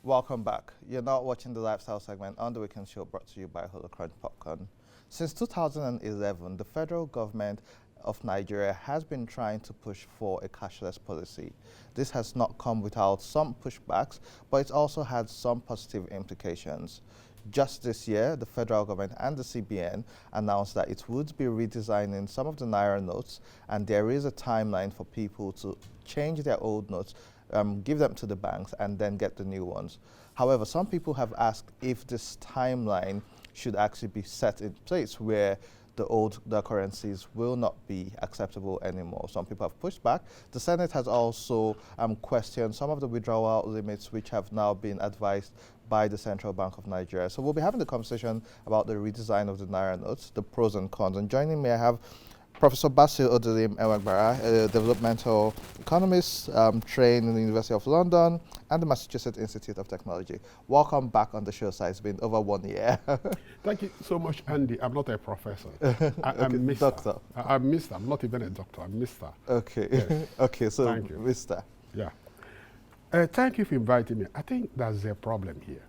Welcome back. You're now watching the lifestyle segment on the weekend show brought to you by Holocron Popcorn. Since 2011, the federal government of Nigeria has been trying to push for a cashless policy. This has not come without some pushbacks, but it also had some positive implications. Just this year, the federal government and the CBN announced that it would be redesigning some of the Naira notes, and there is a timeline for people to change their old notes, give them to the banks, and then get the new ones. However, some people have asked if this timeline should actually be set in place where the currencies will not be acceptable anymore. Some people have pushed back. The Senate has also questioned some of the withdrawal limits which have now been advised by the Central Bank of Nigeria. So we'll be having the conversation about the redesign of the Naira notes, the pros and cons. And joining me, I have Professor Basil Odelim Ewagbara, a developmental economist trained in the University of London and the Massachusetts Institute of Technology. Welcome back on the show, sir. It's been over 1 year. Thank you so much, Andy. I'm not a professor. I'm Okay, Mr. doctor. I'm Mr. I'm not even a doctor. I'm Mr. Okay. Yes. Okay, so Thank you. Mr. Yeah. Thank you for inviting me. I think there's a problem here.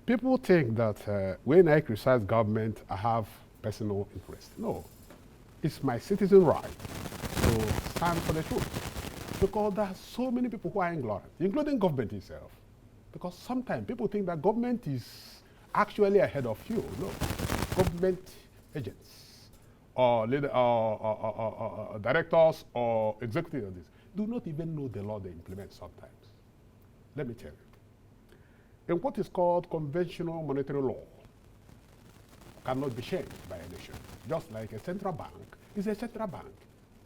People think that when I criticize government, I have personal interest. No. It's my citizen right to stand for the truth. Because there are so many people who are ignorant, including government itself. Because sometimes people think that government is actually ahead of you. No. Government agents or directors or executives of this do not even know the law they implement sometimes. Let me tell you. In what is called conventional monetary law, cannot be changed by a nation. Just like a central bank is a central bank,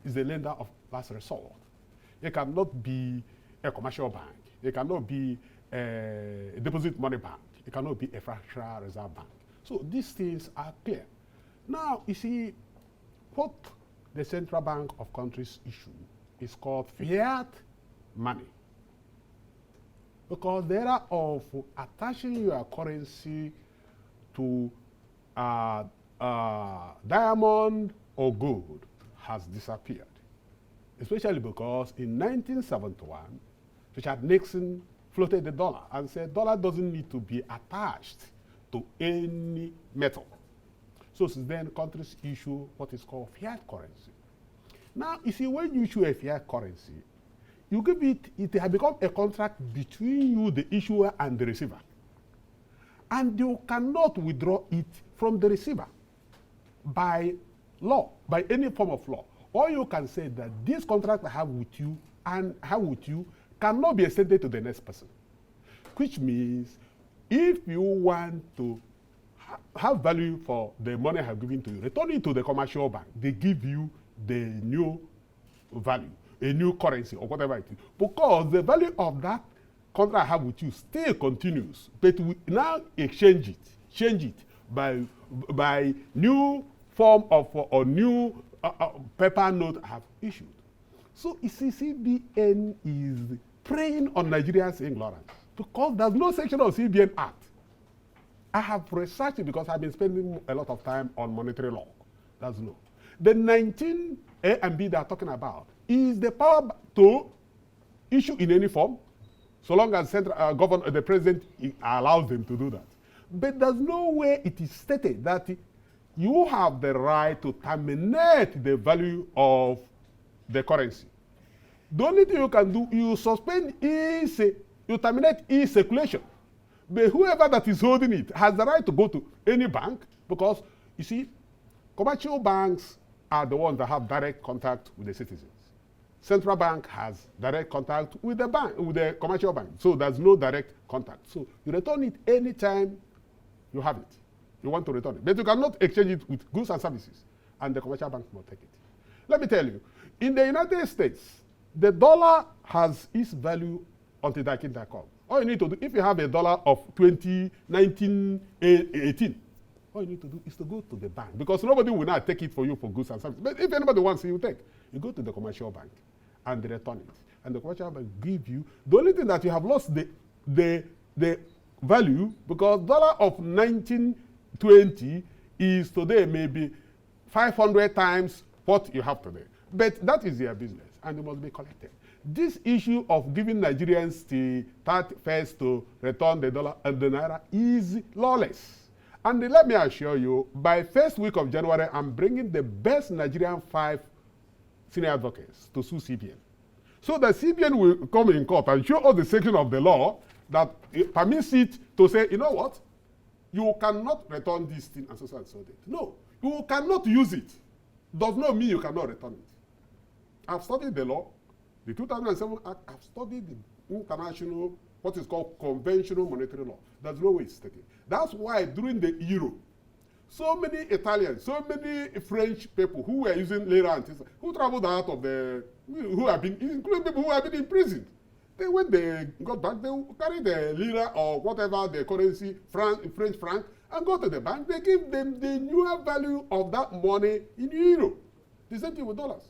is a lender of last resort. It cannot be a commercial bank. It cannot be a deposit money bank. It cannot be a fractional reserve bank. So these things are clear. Now, you see, what the central bank of countries issue is called fiat money. Because the era of attaching your currency to diamond or gold has disappeared, especially because in 1971, Richard Nixon floated the dollar and said dollar doesn't need to be attached to any metal. So since then, countries issue what is called fiat currency. Now, you see, when you issue a fiat currency, you give it has become a contract between you, the issuer, and the receiver. And you cannot withdraw it from the receiver by law, by any form of law. Or you can say that this contract I have with you and have with you cannot be extended to the next person. Which means if you want to have value for the money I have given to you, return it to the commercial bank. They give you the new value, a new currency or whatever it is. Because the value of that contract I have with you still continues, but we now change it by new form of or new paper note I have issued. So you see, CBN is preying on Nigerians' ignorance because there's no section of CBN Act. I have researched it because I've been spending a lot of time on monetary law. That's no. The 19 A and B they are talking about is the power to issue in any form, so long as central governor, the president allows them to do that. But there's no way it is stated that you have the right to terminate the value of the currency. The only thing you can do, you suspend you terminate e-circulation. But whoever that is holding it has the right to go to any bank because, you see, commercial banks are the ones that have direct contact with the citizens. Central bank has direct contact with the bank, with the commercial bank. So there's no direct contact. So you return it anytime you have it. You want to return it. But you cannot exchange it with goods and services. And the commercial bank will take it. Let me tell you, in the United States, the dollar has its value until that can come. All you need to do, if you have a dollar of 1918, all you need to do is to go to the bank because nobody will not take it for you for goods and services. But if anybody wants it, you take. You go to the commercial bank and they return it. And the commercial bank give you, the only thing that you have lost the value because dollar of 1920 is today maybe 500 times what you have today. But that is their business and it must be collected. this issue of giving Nigerians the 31st to return the dollar and the naira is lawless. And let me assure you, by first week of January, I'm bringing the best Nigerian 5 senior advocates to sue CBN. So the CBN will come in court and show us the section of the law that permits it to say, you know what, you cannot return this thing and so and so date. No, you cannot use it. Does not mean you cannot return it. I've studied the law, the 2007 Act. I've studied the international, what is called conventional monetary law. There's no way it's taken. That's why during the Euro, so many Italians, so many French people who were using Naira and things, who traveled out of the, who have been, including people who have been imprisoned. They, when they got back, they carry the lira or whatever the currency, French franc, and go to the bank. They give them the newer value of that money in euro. The same thing with dollars.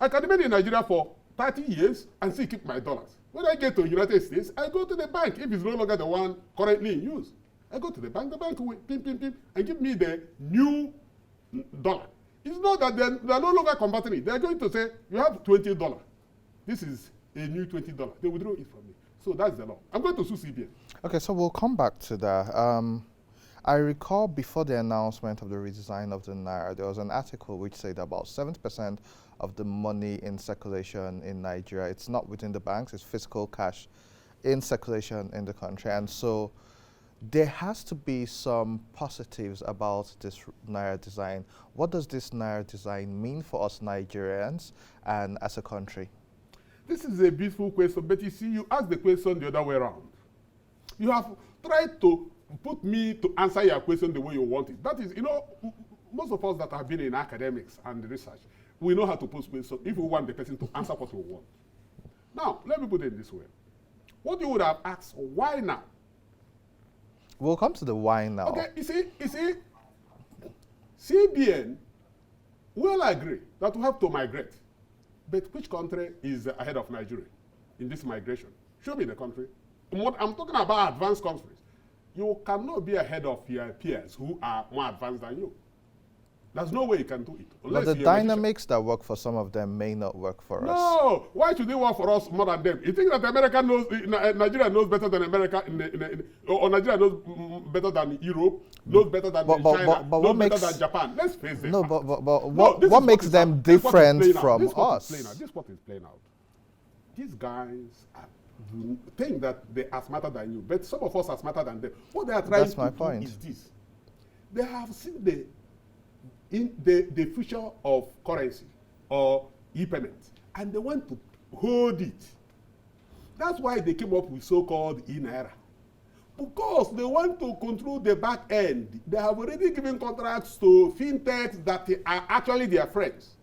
I can remain in Nigeria for 30 years and still keep my dollars. When I get to the United States, I go to the bank. If it's no longer the one currently in use, I go to the bank will pim, and give me the new dollar. It's not that they're no longer converting it. They're going to say, you have $20. This is a new $20. They withdraw it from me. So that's the law. I'm going to sue CBN. Okay, so we'll come back to that. I recall before the announcement of the redesign of the Naira, there was an article which said about 70% of the money in circulation in Nigeria, it's not within the banks, it's physical cash in circulation in the country. And so there has to be some positives about this Naira design. What does this Naira design mean for us Nigerians and as a country? This is a beautiful question, but you see, you ask the question the other way around. You have tried to put me to answer your question the way you want it. That is, you know, most of us that have been in academics and research, we know how to pose questions if we want the person to answer what we want. Now, let me put it this way. What you would have asked, why now? We'll come to the why now. Okay, you see, CBN will agree that we have to migrate. But which country is ahead of Nigeria in this migration? Show me the country. I'm talking about advanced countries. You cannot be ahead of your peers who are more advanced than you. There's no way you can do it. But the dynamics that work for some of them may not work for us. No, why should they work for us more than them? You think that America knows, Nigeria knows better than America, or Nigeria knows better than Europe, knows better than China, knows better than Japan? Let's face it. No, what makes them different from us? This is what is playing out. These guys think that they are smarter than you, but some of us are smarter than them. What they are trying to do is this. They have seen the future of currency or e-payment, and they want to hold it. That's why they came up with so-called e-Naira. Because they want to control the back end. They have already given contracts to fintechs that are actually their friends.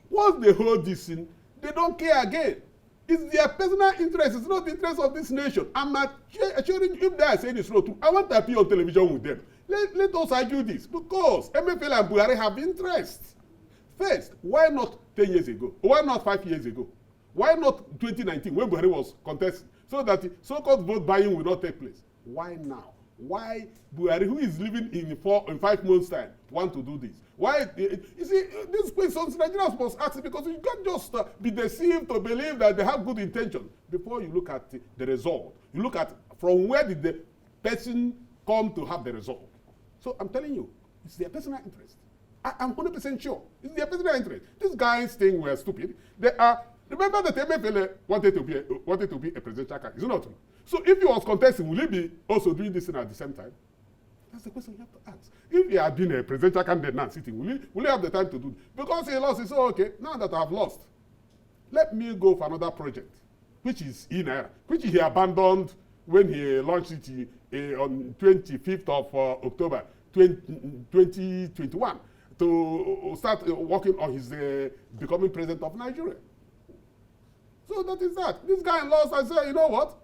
Once they hold this in, they don't care again. It's their personal interest. It's not the interest of this nation. I'm assuring you, if they are saying it's not true, I want to appear on television with them. Let us argue this, because MFL and Buhari have interest. First, why not 10 years ago? Why not 5 years ago? Why not 2019 when Buhari was contesting? So that so-called vote buying will not take place. Why now? Why Buhari, who is living in 5 months' time, want to do this? Why? You see, these questions Nigerians must ask, because you can't just be deceived to believe that they have good intention before you look at the result. You look at from where did the person come to have the result. So I'm telling you, it's their personal interest. I'm 100% sure. It's their personal interest. These guys think we're stupid. They are. Remember that MFL wanted to be a presidential candidate. Is it not true? So if he was contesting, will he be also doing this thing at the same time? That's the question you have to ask. If he had been a presidential candidate now sitting, will he have the time to do it? Because he lost, he said, okay, now that I have lost, let me go for another project, which is e-Naira, which he abandoned when he launched it on 25th of October 2021 to start working on his becoming president of Nigeria. So that is that. This guy lost and said, you know what?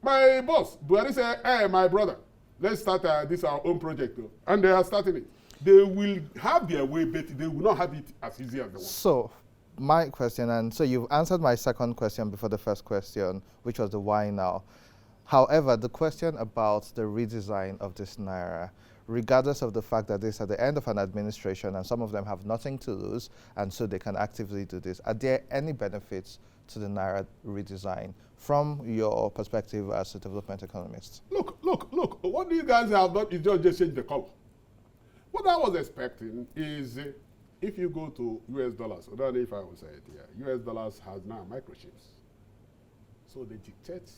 My boss, Buhari said, hey, my brother, let's start this our own project. And they are starting it. They will have their way, but they will not have it as easy as they want. So, my question, and so you've answered my second question before the first question, which was the why now. However, the question about the redesign of this Naira, regardless of the fact that this is at the end of an administration and some of them have nothing to lose, and so they can actively do this, are there any benefits to the Naira redesign from your perspective as a development economist? Look. What these guys have done is just change the color. What I was expecting is if you go to US dollars, I don't know if I will say it here, US dollars has now microchips. So they dictate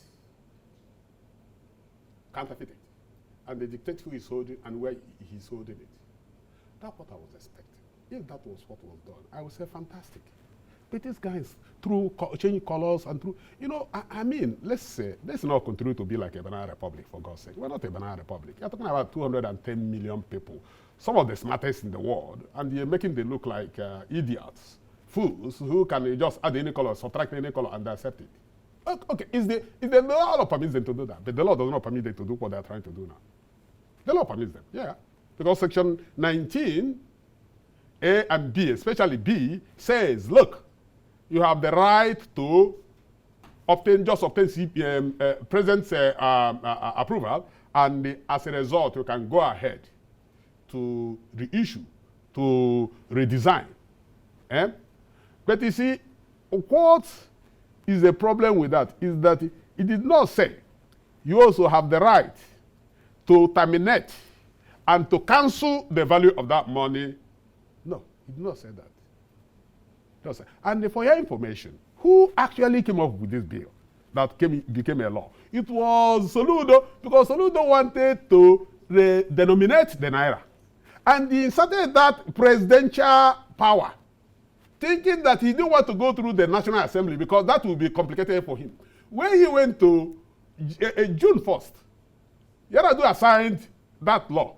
counterfeiting. And they dictate who is holding and where he's holding it. That's what I was expecting. If that was what was done, I would say fantastic. But these guys, through changing colors and through, I mean, let's not continue to be like a banana republic, for God's sake. We're not a banana republic. You're talking about 210 million people, some of the smartest in the world, and you're making them look like idiots, fools who can just add any color, subtract any color, and accept it. Okay, is the law permits them to do that? But the law does not permit them to do what they're trying to do now. The law permits them, yeah. Because Section 19, A and B, especially B, says, look, you have the right to obtain President's approval, and as a result, you can go ahead to reissue, to redesign. But you see, what is the problem with that is that it did not say you also have the right to terminate and to cancel the value of that money. No, it did not say that. And for your information, who actually came up with this bill that became a law? It was Soludo, because Soludo wanted to denominate the Naira. And he inserted that presidential power, thinking that he didn't want to go through the National Assembly because that would be complicated for him. When he went to June 1st, Yar'Adua signed that law,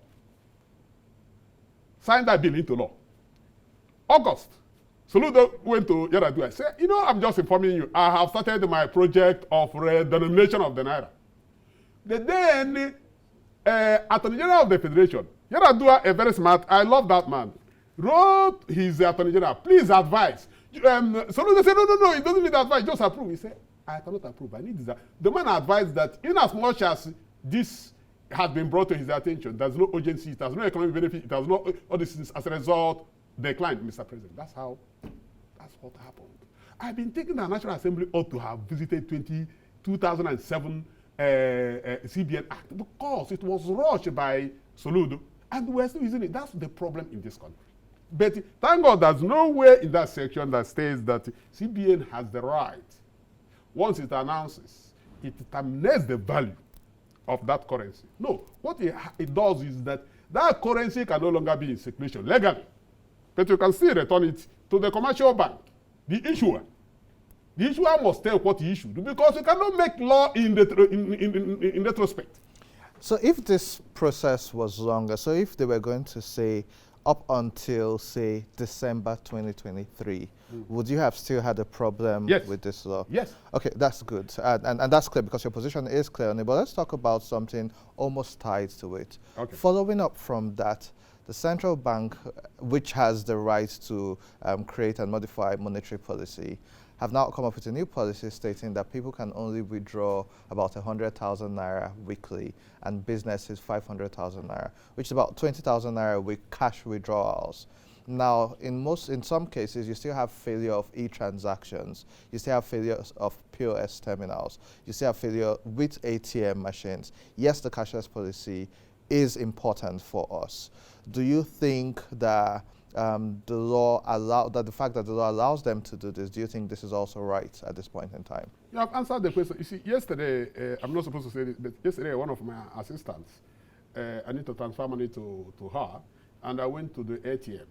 signed that bill into law. August, Soludo went to Yar'Adua and said, I'm just informing you, I have started my project of redenomination of the Naira. Then, Attorney General of the Federation, Yar'Adua, a very smart, I love that man, wrote his Attorney General, please advise. Soludo said, no, he doesn't need advice, just approve. He said, I cannot approve, I need this. The man advised that in as much as this has been brought to his attention, there's no urgency, there's no economic benefit, it has no all these things. As a result, declined, Mr. President. That's what happened. I've been thinking the National Assembly ought to have visited 2007 CBN Act because it was rushed by Soludo, and we're still using it. That's the problem in this country. But thank God there's nowhere in that section that states that CBN has the right, once it announces, it terminates the value of that currency. No, what it does is that currency can no longer be in circulation legally, but you can still return it to the commercial bank, the issuer. The issuer must tell what he issued because you cannot make law in retrospect. So if this process was longer, so if they were going to say up until, say, December 2023, would you have still had a problem with this law? Yes. Okay, that's good. And that's clear because your position is clear on it. But let's talk about something almost tied to it. Okay. Following up from that, the central bank, which has the right to create and modify monetary policy, have now come up with a new policy stating that people can only withdraw about 100,000 Naira weekly and businesses 500,000 Naira, which is about 20,000 Naira a week cash withdrawals. Now, in some cases, you still have failure of e-transactions. You still have failures of POS terminals. You still have failure with ATM machines. Yes, the cashless policy is important for us. Do you think that the fact that the law allows them to do this, do you think this is also right at this point in time? You have answered the question. You see, yesterday, I'm not supposed to say this, but yesterday one of my assistants, I need to transfer money to her, and I went to the ATM.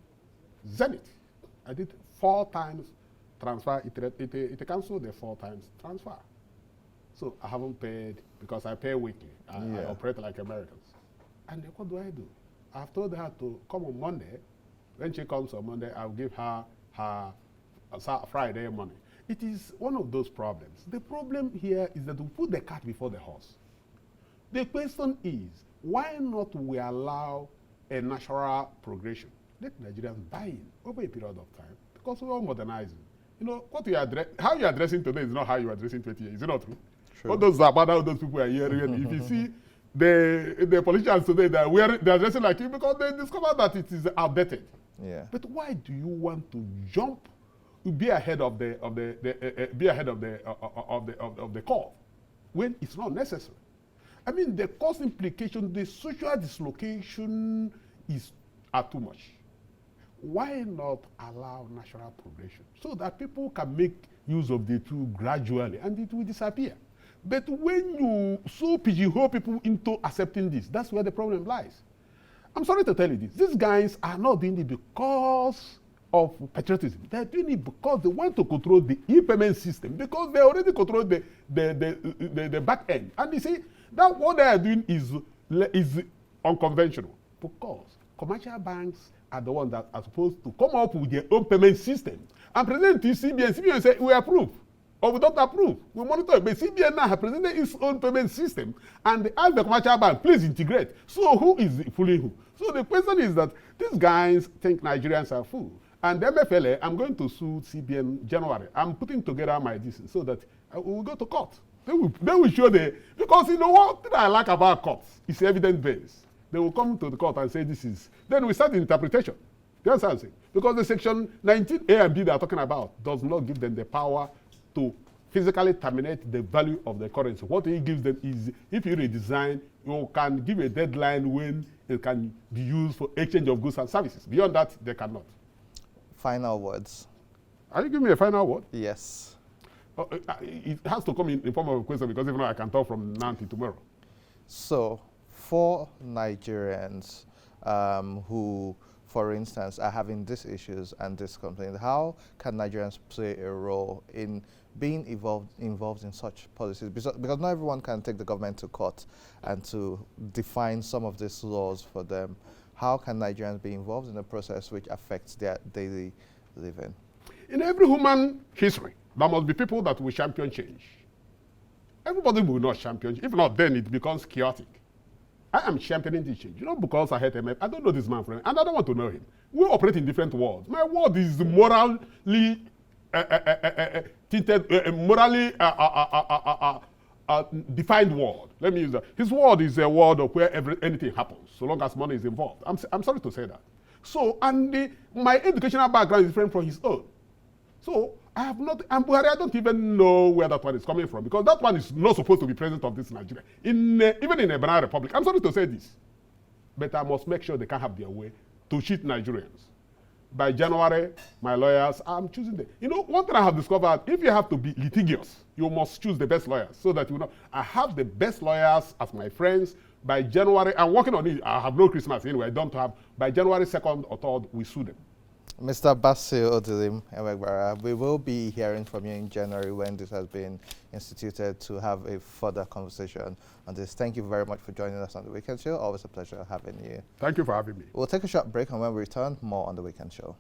Zenith. I did 4 times transfer. It canceled the 4 times transfer. So I haven't paid because I pay weekly. I operate like Americans. And then what do? I've told her to come on Monday. When she comes on Monday, I'll give her her Friday money. It is one of those problems. The problem here is that we put the cart before the horse. The question is, why not we allow a natural progression? Let Nigerians buy in over a period of time because we're all modernizing. What how you're addressing today is not how you are addressing 20 years. Is it not true? True. All those people are hearing. If you see the politicians today, they're addressing like you because they discovered that it is outdated. Yeah. But why do you want to jump be ahead of the curve when it's not necessary. I mean, the cost implication, the social dislocation are too much. Why not allow natural progression so that people can make use of the tool gradually and it will disappear? But when you so pigeonhole people into accepting this, that's where the problem lies. I'm sorry to tell you this. These guys are not doing it because of patriotism. They're doing it because they want to control the e-payment system, because they already control the back end. And you see, that what they are doing is unconventional, because commercial banks are the ones that are supposed to come up with their own payment system and present to CBN. CBN say, we approve, or we don't approve. We monitor it. But CBN now has presented its own payment system, and they ask the commercial bank, please integrate. So who is fooling who? So the question is that these guys think Nigerians are fools. And the MFLA, I'm going to sue CBN January. I'm putting together my decision so that we will go to court. They will show because you know what I like about courts? It's evidence-based. They will come to the court and say this is, then we start the interpretation. You understand what I'm saying? Because the section 19A and B they are talking about does not give them the power to physically terminate the value of the currency. What it gives them is, if you redesign, you can give a deadline when it can be used for exchange of goods and services. Beyond that, they cannot. Final words. Are you giving me a final word? Yes. It has to come in the form of a question, because if not, I can talk from now to tomorrow. So, for Nigerians who, for instance, are having these issues and this complaint, how can Nigerians play a role in being involved in such policies? Because not everyone can take the government to court and to define some of these laws for them. How can Nigerians be involved in a process which affects their daily living? In every human history, there must be people that will champion change. Everybody will not champion. If not, then it becomes chaotic. I am championing this change. You know, because I hate him. I don't know this man, friend, and I don't want to know him. We operate in different worlds. My world is morally tinted, morally defined world. Let me use that. His world is a world of where anything happens, so long as money is involved. I'm sorry to say that. So, and my educational background is different from his own. So, I have not, and Buhari, I don't even know where that one is coming from, because that one is not supposed to be president of this Nigeria. Even in a banana republic. I'm sorry to say this, but I must make sure they can have their way to cheat Nigerians. By January, my lawyers, I'm choosing them. You know, one thing I have discovered, if you have to be litigious, you must choose the best lawyers, so that you know, I have the best lawyers as my friends. By January, I'm working on it. I have no Christmas anyway. I don't have. By January 2nd or 3rd, we sue them. Mr. Basil Odilim Emegbara, we will be hearing from you in January when this has been instituted to have a further conversation on this. Thank you very much for joining us on The Weekend Show. Always a pleasure having you. Thank you for having me. We'll take a short break, and when we return, more on The Weekend Show.